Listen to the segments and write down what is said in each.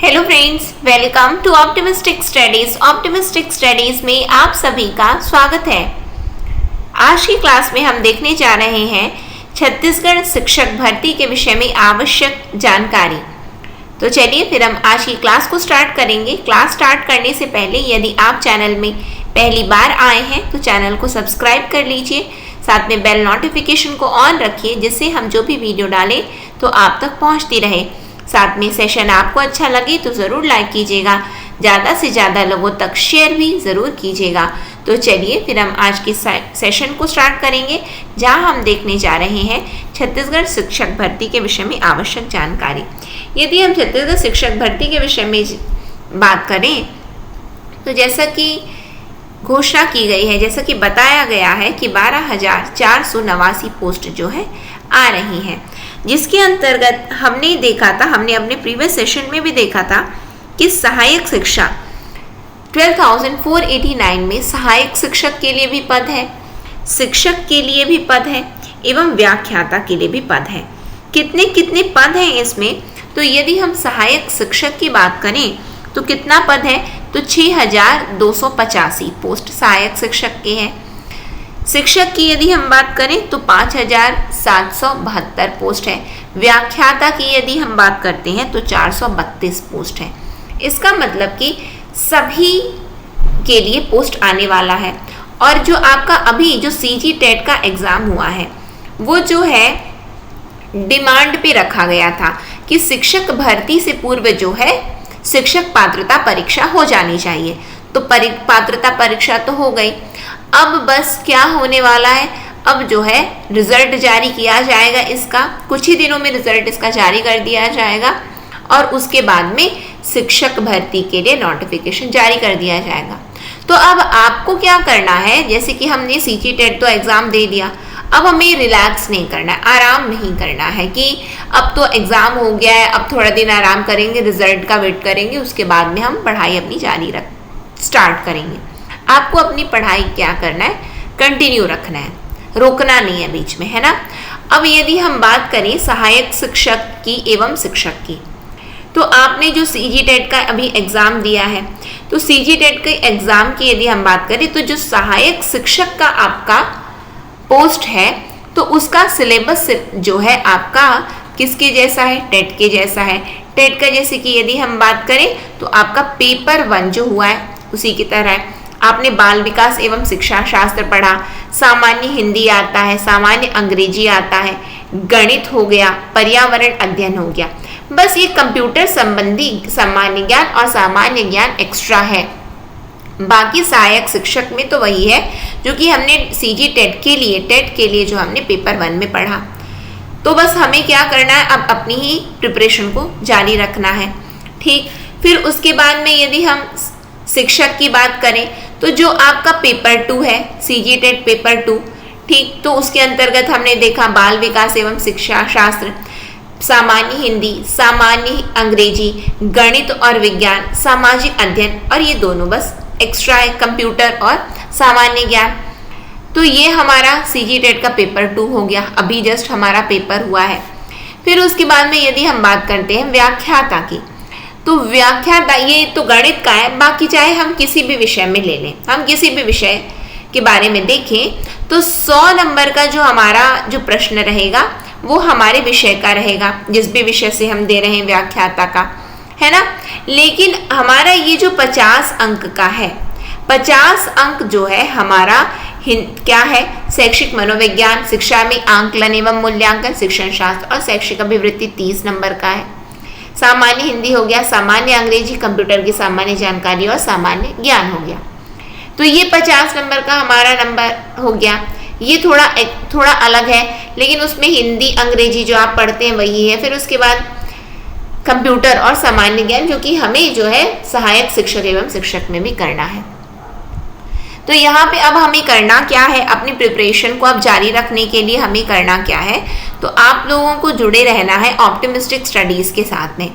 Hello friends, welcome to optimistic studies. Optimistic studies में आप सभी का स्वागत है। आज की क्लास में हम देखने जा रहे हैं छत्तीसगढ़ शिक्षक भर्ती के विषय में आवश्यक जानकारी। तो चलिए फिर हम आज की क्लास को स्टार्ट करेंगे। क्लास स्टार्ट करने से पहले यदि आप चैनल में पहली बार आए हैं तो चैनल को सब्सक्राइब कर लीजिए, साथ में बेल नोटिफिकेशन को ऑन रखिए जिससे हम जो भी वीडियो डालें तो आप तक पहुंचती रहे। साथ में सेशन आपको अच्छा लगे तो ज़रूर लाइक कीजिएगा, ज़्यादा से ज़्यादा लोगों तक शेयर भी ज़रूर कीजिएगा। तो चलिए फिर हम आज के सेशन को स्टार्ट करेंगे, जहां हम देखने जा रहे हैं छत्तीसगढ़ शिक्षक भर्ती के विषय में आवश्यक जानकारी। यदि हम छत्तीसगढ़ शिक्षक भर्ती के विषय में बात करें तो जैसा कि घोषणा की गई है, जैसा कि बताया गया है कि 12,489 पोस्ट जो है आ रही हैं, जिसके अंतर्गत हमने देखा था, हमने अपने प्रीवियस सेशन में भी देखा था कि सहायक शिक्षा 12,489 में सहायक शिक्षक के लिए भी पद है, शिक्षक के लिए भी पद है एवं व्याख्याता के लिए भी पद है। कितने कितने पद हैं इसमें? तो यदि हम सहायक शिक्षक की बात करें तो कितना पद है? तो 6,285 पोस्ट सहायक शिक्षक के हैं। शिक्षक की यदि हम बात करें तो 5,772 पोस्ट है। व्याख्याता की यदि हम बात करते हैं तो 432 पोस्ट है। इसका मतलब कि सभी के लिए पोस्ट आने वाला है। और जो आपका अभी जो सीजी टेट का एग्ज़ाम हुआ है वो जो है डिमांड पे रखा गया था कि शिक्षक भर्ती से पूर्व जो है शिक्षक पात्रता परीक्षा हो जानी चाहिए। तो पात्रता परीक्षा तो हो गई, अब बस क्या होने वाला है, अब जो है रिजल्ट जारी किया जाएगा। इसका कुछ ही दिनों में रिजल्ट इसका जारी कर दिया जाएगा और उसके बाद में शिक्षक भर्ती के लिए नोटिफिकेशन जारी कर दिया जाएगा। तो अब आपको क्या करना है, जैसे कि हमने सीजी टेट तो एग्ज़ाम दे दिया, अब हमें रिलैक्स नहीं करना है, आराम नहीं करना है कि अब तो एग्ज़ाम हो गया है, अब थोड़ा दिन आराम करेंगे, रिजल्ट का वेट करेंगे, उसके बाद में हम पढ़ाई अपनी जारी स्टार्ट करेंगे। आपको अपनी पढ़ाई क्या करना है, कंटिन्यू रखना है, रोकना नहीं है बीच में, है ना। अब यदि हम बात करें सहायक शिक्षक की एवं शिक्षक की, तो आपने जो सीजी टेट का अभी एग्ज़ाम दिया है, तो सीजी टेट के एग्ज़ाम की यदि हम बात करें तो जो सहायक शिक्षक का आपका पोस्ट है तो उसका सिलेबस जो है आपका किसके जैसा है? टेट के जैसा है। टेट का जैसे कि यदि हम बात करें तो आपका पेपर 1 जो हुआ है उसी की तरह है। आपने बाल विकास एवं शिक्षा शास्त्र पढ़ा, सामान्य हिंदी आता है, सामान्य अंग्रेजी आता है, गणित हो गया, पर्यावरण अध्ययन हो गया। बस ये कंप्यूटर संबंधी सामान्य ज्ञान और सामान्य ज्ञान एक्स्ट्रा है। बाकी सहायक शिक्षक में तो वही है जो कि हमने सीजी टेट के लिए जो हमने पेपर 1 में पढ़ा। तो बस हमें क्या करना है, अब अपनी ही प्रिपरेशन को जारी रखना है, ठीक। फिर उसके बाद में यदि हम शिक्षक की बात करें तो जो आपका पेपर 2 है, सीजी टेट पेपर 2, ठीक, तो उसके अंतर्गत हमने देखा बाल विकास एवं शिक्षा शास्त्र, सामान्य हिंदी, सामान्य अंग्रेजी, गणित और विज्ञान, सामाजिक अध्ययन, और ये दोनों बस एक्स्ट्रा है, कंप्यूटर और सामान्य ज्ञान। तो ये हमारा सीजी टेट का पेपर 2 हो गया, अभी जस्ट हमारा पेपर हुआ है। फिर उसके बाद में यदि हम बात करते हैं व्याख्याता की, तो व्याख्याता ये तो गणित का है, बाकी चाहे हम किसी भी विषय में ले लें, हम किसी भी विषय के बारे में देखें तो 100 नंबर का जो हमारा जो प्रश्न रहेगा वो हमारे विषय का रहेगा, जिस भी विषय से हम दे रहे हैं व्याख्याता का, है ना। लेकिन हमारा ये जो 50 अंक का है, 50 अंक जो है हमारा क्या है, शैक्षिक मनोविज्ञान, शिक्षा में आंकलन एवं मूल्यांकन, शिक्षण शास्त्र और शैक्षिक अभिवृत्ति 30 नंबर का है। सामान्य हिंदी हो गया, सामान्य अंग्रेजी, कंप्यूटर की सामान्य जानकारी और सामान्य ज्ञान हो गया। तो ये 50 नंबर का हमारा नंबर हो गया। ये थोड़ा अलग है, लेकिन उसमें हिंदी अंग्रेजी जो आप पढ़ते हैं वही है। फिर उसके बाद कंप्यूटर और सामान्य ज्ञान, जो कि हमें जो है सहायक शिक्षक एवं शिक्षक में भी करना है। तो यहाँ पे अब हमें करना क्या है, अपनी प्रिपरेशन को अब जारी रखने के लिए हमें करना क्या है, तो आप लोगों को जुड़े रहना है ऑप्टिमिस्टिक स्टडीज़ के साथ में।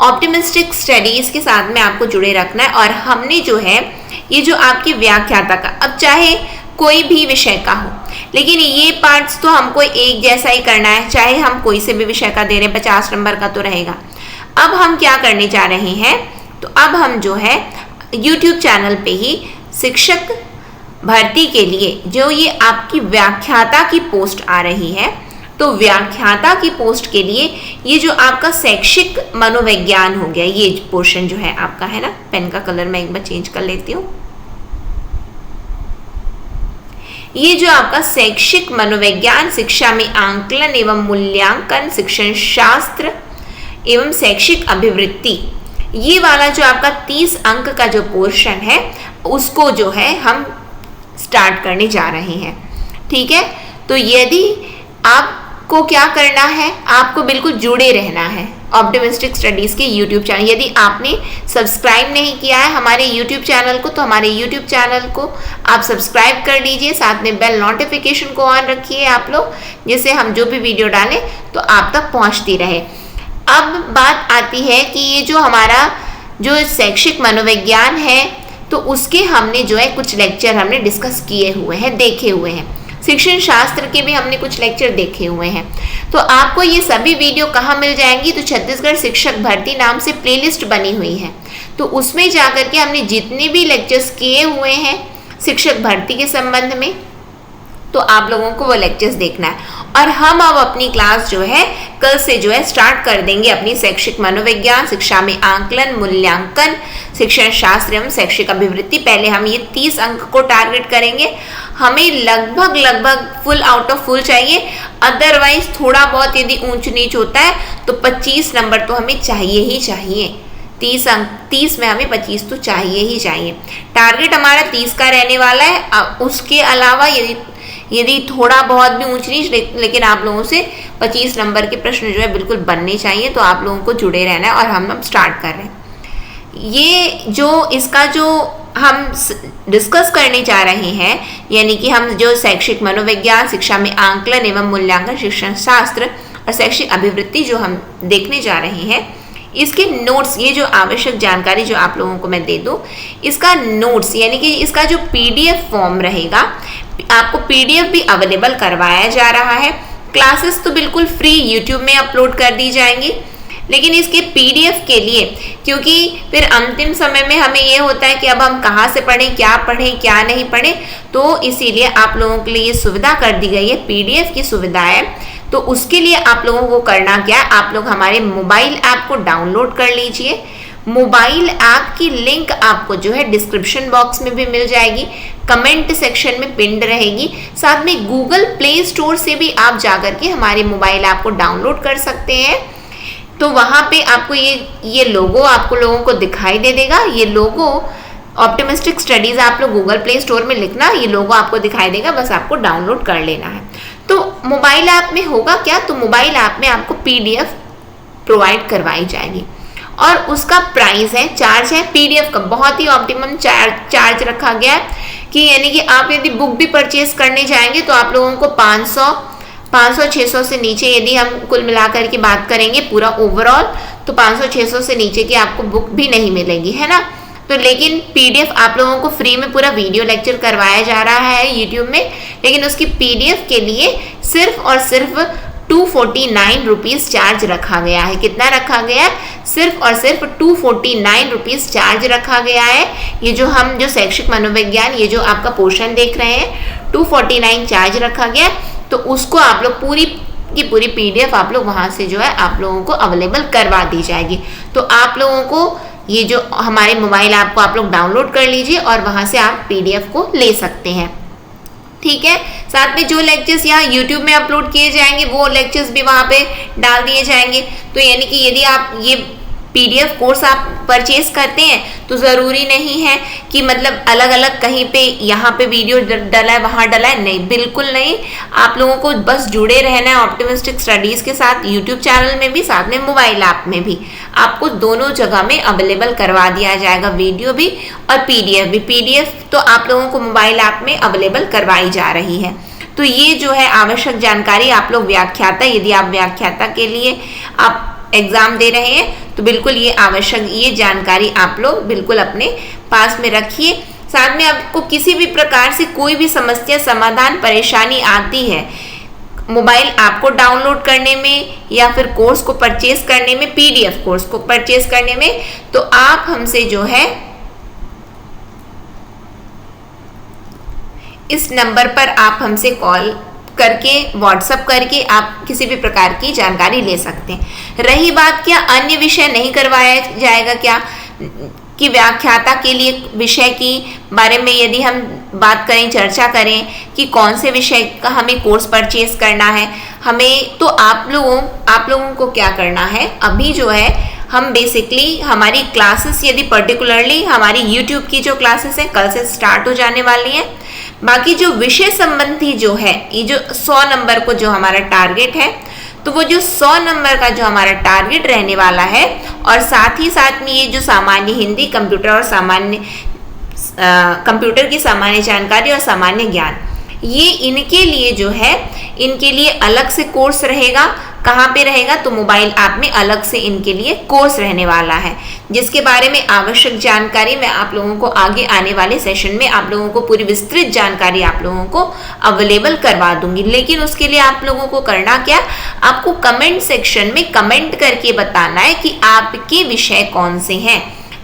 ऑप्टिमिस्टिक स्टडीज़ के साथ में आपको जुड़े रखना है। और हमने जो है ये जो आपकी व्याख्याता का, अब चाहे कोई भी विषय का हो, लेकिन ये पार्ट्स तो हमको एक जैसा ही करना है, चाहे हम कोई से भी विषय का दे रहे हैं, 50 नंबर का तो रहेगा। अब हम क्या करने जा रहे हैं, तो अब हम जो है YouTube चैनल पे ही शिक्षक भर्ती के लिए जो ये आपकी व्याख्याता की पोस्ट आ रही है, तो व्याख्याता की पोस्ट के लिए ये जो आपका शैक्षिक मनोविज्ञान हो गया, ये पोर्शन जो है आपका है ना, पेन का कलर मैं एक बार चेंज कर लेती हूँ। ये जो आपका शैक्षिक मनोविज्ञान, शिक्षा में आंकलन एवं मूल्यांकन, शिक्षण शास्त्र एवं शैक्षिक अभिवृत्ति, ये वाला जो आपका 30 अंक का जो पोर्शन है उसको जो है हम स्टार्ट करने जा रहे हैं। ठीक है, तो यदि आपको क्या करना है, आपको बिल्कुल जुड़े रहना है ऑप्टिमिस्टिक स्टडीज के YouTube चैनल। यदि आपने सब्सक्राइब नहीं किया है हमारे YouTube चैनल को, तो हमारे YouTube चैनल को आप सब्सक्राइब कर लीजिए, साथ में बेल नोटिफिकेशन को ऑन रखिए आप लोग, जिससे हम जो भी वीडियो डालें तो आप तक पहुंचती रहे। अब बात आती है कि ये जो हमारा जो शैक्षिक मनोविज्ञान है, तो उसके हमने जो है कुछ लेक्चर हमने डिस्कस किए हुए हैं, देखे हुए हैं। शिक्षण शास्त्र के भी हमने कुछ लेक्चर देखे हुए हैं। तो आपको ये सभी वीडियो कहाँ मिल जाएंगी, तो छत्तीसगढ़ शिक्षक भर्ती नाम से प्लेलिस्ट बनी हुई है, तो उसमें जाकर के हमने जितने भी लेक्चर्स किए हुए हैं शिक्षक भर्ती के संबंध में, तो आप लोगों को वो लेक्चर्स देखना है। और हम अब अपनी क्लास जो है कल से जो है स्टार्ट कर देंगे अपनी शैक्षिक मनोविज्ञान, शिक्षा में आंकलन, मूल्यांकन, शिक्षण शास्त्र एवं शैक्षिक अभिवृत्ति। पहले हम ये 30 अंक को टारगेट करेंगे। हमें लगभग फुल आउट ऑफ फुल चाहिए, अदरवाइज थोड़ा बहुत यदि ऊंच नीच होता है तो 25 नंबर तो हमें चाहिए ही चाहिए। 30 अंक, 30 में हमें 25 तो चाहिए ही चाहिए। टारगेट हमारा 30 का रहने वाला है। उसके अलावा यदि थोड़ा बहुत भी ऊंच नीच, लेकिन आप लोगों से 25 नंबर के प्रश्न जो है बिल्कुल बनने चाहिए। तो आप लोगों को जुड़े रहना है और हम स्टार्ट कर रहे हैं। ये जो इसका जो हम डिस्कस करने जा रहे हैं, यानी कि हम जो शैक्षिक मनोविज्ञान, शिक्षा में आंकलन एवं मूल्यांकन, शिक्षण शास्त्र और शैक्षिक अभिवृत्ति जो हम देखने जा रहे हैं, इसके नोट्स, ये जो आवश्यक जानकारी जो आप लोगों को मैं दे दूं, इसका नोट्स यानी कि इसका जो PDF फॉर्म रहेगा, आपको PDF भी अवेलेबल करवाया जा रहा है। क्लासेस तो बिल्कुल फ्री YouTube में अपलोड कर दी जाएंगी, लेकिन इसके PDF के लिए, क्योंकि फिर अंतिम समय में हमें ये होता है कि अब हम कहाँ से पढ़ें, क्या नहीं पढ़ें, तो इसीलिए आप लोगों के लिए ये सुविधा कर दी गई है, PDF की सुविधा है। तो उसके लिए आप लोगों को करना क्या है, आप लोग हमारे मोबाइल ऐप को डाउनलोड कर लीजिए। मोबाइल ऐप की लिंक आपको जो है डिस्क्रिप्शन बॉक्स में भी मिल जाएगी, कमेंट सेक्शन में पिन्ड रहेगी, साथ में गूगल प्ले स्टोर से भी आप जाकर के हमारे मोबाइल ऐप को डाउनलोड कर सकते हैं। तो वहाँ पे आपको ये लोगो आपको लोगों को दिखाई दे देगा। ये लोगो ऑप्टिमिस्टिक स्टडीज आप लोग गूगल प्ले स्टोर में लिखना, ये लोगो आपको दिखाई देगा, बस आपको डाउनलोड कर लेना है। तो मोबाइल ऐप में होगा क्या, तो मोबाइल ऐप में आपको PDF प्रोवाइड करवाई जाएगी और उसका प्राइस है, चार्ज है PDF का बहुत ही ऑप्टिमम चार्ज रखा गया है कि यानी कि आप यदि बुक भी परचेज करने जाएंगे तो आप लोगों को 500-600 से नीचे, यदि हम कुल मिलाकर की बात करेंगे पूरा ओवरऑल, तो 500-600 से नीचे की आपको बुक भी नहीं मिलेगी, है ना। तो लेकिन PDF आप लोगों को फ्री में पूरा वीडियो लेक्चर करवाया जा रहा है YouTube में, लेकिन उसकी PDF के लिए सिर्फ और सिर्फ 249 रुपीज़ चार्ज रखा गया है। कितना रखा गया है, सिर्फ और सिर्फ 249 रुपीज़ चार्ज रखा गया है। ये जो हम जो शैक्षिक मनोविज्ञान, ये जो आपका पोर्शन देख रहे हैं, 249 चार्ज रखा गया, तो उसको आप लोग पूरी की पूरी PDF आप लोग वहाँ से जो है आप लोगों को अवेलेबल करवा दी जाएगी। तो आप लोगों को ये जो हमारे मोबाइल ऐप को आप लोग डाउनलोड कर लीजिए और वहाँ से आप PDF को ले सकते हैं। ठीक है, साथ में जो लेक्चर्स यहाँ YouTube में अपलोड किए जाएंगे वो लेक्चर्स भी वहाँ पे डाल दिए जाएंगे। तो यानी कि यदि आप ये PDF कोर्स आप परचेज करते हैं तो ज़रूरी नहीं है कि मतलब अलग अलग कहीं पे यहाँ पे वीडियो डला है वहाँ डला है, नहीं, बिल्कुल नहीं। आप लोगों को बस जुड़े रहना है ऑप्टिमिस्टिक स्टडीज़ के साथ, YouTube चैनल में भी, साथ में मोबाइल ऐप में भी आपको दोनों जगह में अवेलेबल करवा दिया जाएगा, वीडियो भी और PDF भी। PDF तो आप लोगों को मोबाइल ऐप में अवेलेबल करवाई जा रही है। तो ये जो है आवश्यक जानकारी आप लोग व्याख्याता, यदि आप व्याख्याता के लिए आप एग्जाम दे रहे हैं तो बिल्कुल ये आवश्यक, ये जानकारी आप लोग बिल्कुल अपने पास में रखिए। साथ में आपको किसी भी प्रकार से कोई भी समस्या, समाधान, परेशानी आती है, मोबाइल ऐप को डाउनलोड करने में या फिर कोर्स को परचेज करने में, पीडीएफ कोर्स को परचेज करने में, तो आप हमसे जो है इस नंबर पर आप हमसे कॉल करके, व्हाट्सएप करके आप किसी भी प्रकार की जानकारी ले सकते हैं। रही बात क्या अन्य विषय नहीं करवाया जाएगा क्या, कि व्याख्याता के लिए विषय की बारे में यदि हम बात करें, चर्चा करें कि कौन से विषय का हमें कोर्स परचेज करना है हमें, तो आप लोगों को क्या करना है, अभी जो है हम बेसिकली हमारी क्लासेस, यदि पर्टिकुलरली हमारी YouTube की जो क्लासेस हैं कल से स्टार्ट हो जाने वाली हैं। बाकी जो विषय संबंधी जो है, ये जो 100 नंबर को जो हमारा टारगेट है, तो वो जो 100 नंबर का जो हमारा टारगेट रहने वाला है, और साथ ही साथ में ये जो सामान्य हिंदी, कंप्यूटर और कंप्यूटर की सामान्य जानकारी और सामान्य ज्ञान, ये इनके लिए जो है, इनके लिए अलग से कोर्स रहेगा। कहाँ पे रहेगा, तो मोबाइल ऐप में अलग से इनके लिए कोर्स रहने वाला है, जिसके बारे में आवश्यक जानकारी मैं आप लोगों को आगे आने वाले सेशन में आप लोगों को पूरी विस्तृत जानकारी आप लोगों को अवेलेबल करवा दूंगी। लेकिन उसके लिए आप लोगों को करना क्या, आपको कमेंट सेक्शन में कमेंट करके बताना है कि आपके विषय कौन से हैं,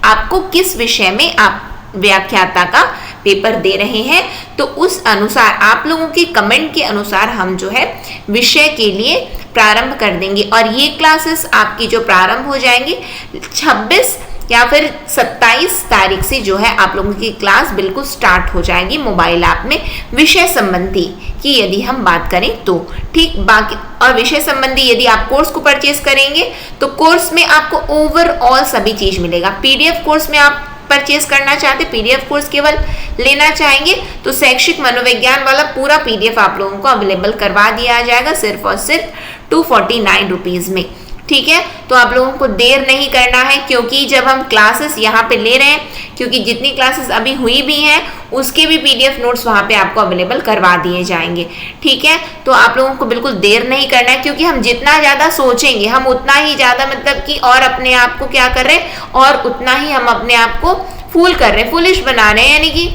आपको किस विषय में आप व्याख्याता का पेपर दे रहे हैं, तो उस अनुसार आप लोगों के कमेंट के अनुसार हम जो है विषय के लिए प्रारंभ कर देंगे। और ये क्लासेस आपकी जो प्रारंभ हो जाएंगी 26 या फिर 27 तारीख से जो है आप लोगों की क्लास बिल्कुल स्टार्ट हो जाएगी मोबाइल ऐप में, विषय संबंधी की यदि हम बात करें तो। ठीक, बाकी और विषय संबंधी यदि आप कोर्स को परचेज करेंगे तो कोर्स में आपको ओवरऑल सभी चीज मिलेगा। पीडीएफ कोर्स में आप परचेज करना चाहते, पीडीएफ कोर्स केवल लेना चाहेंगे, तो शैक्षिक मनोविज्ञान वाला पूरा पीडीएफ आप लोगों को अवेलेबल करवा दिया जाएगा सिर्फ और सिर्फ 249 रुपीज में। ठीक है, तो आप लोगों को देर नहीं करना है, क्योंकि जब हम क्लासेस यहाँ पे ले रहे हैं, क्योंकि जितनी क्लासेस अभी हुई भी हैं उसके भी पीडीएफ नोट्स वहाँ पे आपको अवेलेबल करवा दिए जाएंगे। ठीक है, तो आप लोगों को बिल्कुल देर नहीं करना है, क्योंकि हम जितना ज़्यादा सोचेंगे हम उतना ही ज़्यादा मतलब कि और अपने आप को क्या कर रहे हैं, और उतना ही हम अपने आप को फूल कर रहे हैं, फुलिश बना रहे हैं, यानी कि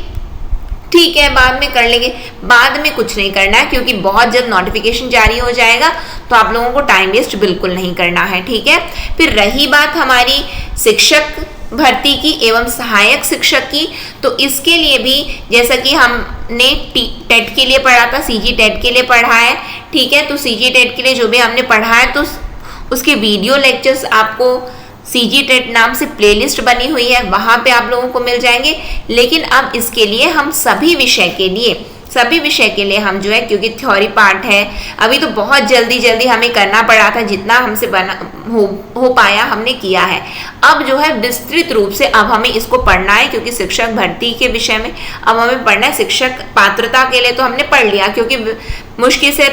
ठीक है बाद में कर लेंगे, बाद में कुछ नहीं करना है, क्योंकि बहुत जल्द नोटिफिकेशन जारी हो जाएगा, तो आप लोगों को टाइम वेस्ट बिल्कुल नहीं करना है। ठीक है, फिर रही बात हमारी शिक्षक भर्ती की एवं सहायक शिक्षक की, तो इसके लिए भी जैसा कि हमने टेट के लिए पढ़ा था, सीजी टेट के लिए पढ़ा है। ठीक है, तो सीजी टेट के लिए जो भी हमने पढ़ा है तो उसके वीडियो लेक्चर्स आपको सीजी टेट नाम से प्लेलिस्ट बनी हुई है, वहां पे आप लोगों को मिल जाएंगे। लेकिन अब इसके लिए हम सभी विषय के लिए हम जो है, क्योंकि थ्योरी पार्ट है, अभी तो बहुत जल्दी हमें करना पड़ा था, जितना हमसे हो पाया हमने किया है। अब जो है विस्तृत रूप से अब हमें इसको पढ़ना है, क्योंकि शिक्षक भर्ती के विषय में अब हमें पढ़ना है। शिक्षक पात्रता के लिए तो हमने पढ़ लिया, क्योंकि मुश्किल से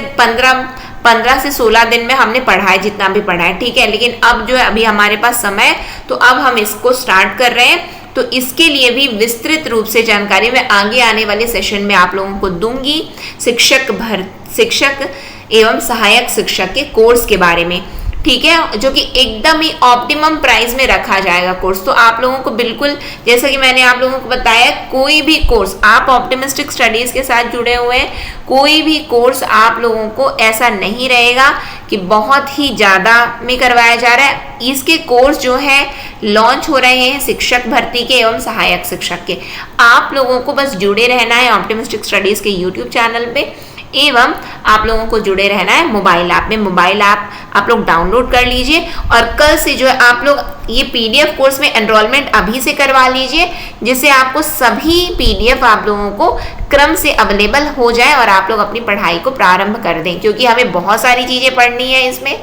15 से 16 दिन में हमने पढ़ा है जितना भी पढ़ा है। ठीक है, लेकिन अब जो है अभी हमारे पास समय, तो अब हम इसको स्टार्ट कर रहे हैं, तो इसके लिए भी विस्तृत रूप से जानकारी मैं आगे आने वाले सेशन में आप लोगों को दूंगी, शिक्षक एवं सहायक शिक्षक के कोर्स के बारे में। ठीक है, जो कि एकदम ही ऑप्टिमम प्राइस में रखा जाएगा कोर्स। तो आप लोगों को बिल्कुल, जैसा कि मैंने आप लोगों को बताया, कोई भी कोर्स आप ऑप्टिमिस्टिक स्टडीज के साथ जुड़े हुए हैं, कोई भी कोर्स आप लोगों को ऐसा नहीं रहेगा कि बहुत ही ज़्यादा में करवाया जा रहा है। इसके कोर्स जो है लॉन्च हो रहे हैं शिक्षक भर्ती के एवं सहायक शिक्षक के। आप लोगों को बस जुड़े रहना है ऑप्टिमिस्टिक स्टडीज के यूट्यूब चैनल पे, एवं आप लोगों को जुड़े रहना है मोबाइल ऐप में। मोबाइल ऐप आप लोग डाउनलोड कर लीजिए, और कल से जो है आप लोग ये पीडीएफ कोर्स में एनरोलमेंट अभी से करवा लीजिए, जिससे आपको सभी पीडीएफ आप लोगों को क्रम से अवेलेबल हो जाए और आप लोग अपनी पढ़ाई को प्रारंभ कर दें, क्योंकि हमें बहुत सारी चीज़ें पढ़नी है इसमें।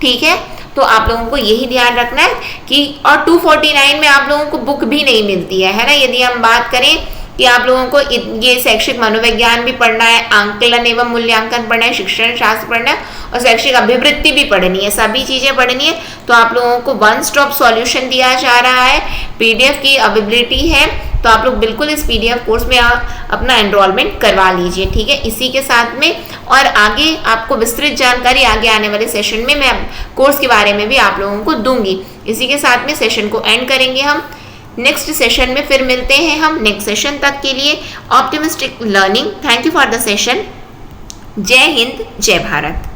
ठीक है, तो आप लोगों को यही ध्यान रखना है कि, और 249 में आप लोगों को बुक भी नहीं मिलती है ना। यदि हम बात करें कि आप लोगों को ये शैक्षिक मनोविज्ञान भी पढ़ना है, आंकलन एवं मूल्यांकन पढ़ना है, शिक्षण शास्त्र पढ़ना है, और शैक्षिक अभिवृत्ति भी पढ़नी है, सभी चीजें पढ़नी है, तो आप लोगों को वन स्टॉप सॉल्यूशन दिया जा रहा है। पीडीएफ की अवेलेबिलिटी है, तो आप लोग बिल्कुल इस पीडीएफ कोर्स में अपना एनरोलमेंट करवा लीजिए। ठीक है, इसी के साथ में और आगे आपको विस्तृत जानकारी आगे आने वाले सेशन में मैं कोर्स के बारे में भी आप लोगों को दूंगी। इसी के साथ में सेशन को एंड करेंगे हम। नेक्स्ट सेशन में फिर मिलते हैं हम। नेक्स्ट सेशन तक के लिए optimistic learning, thank you for the session. जय हिंद, जय भारत।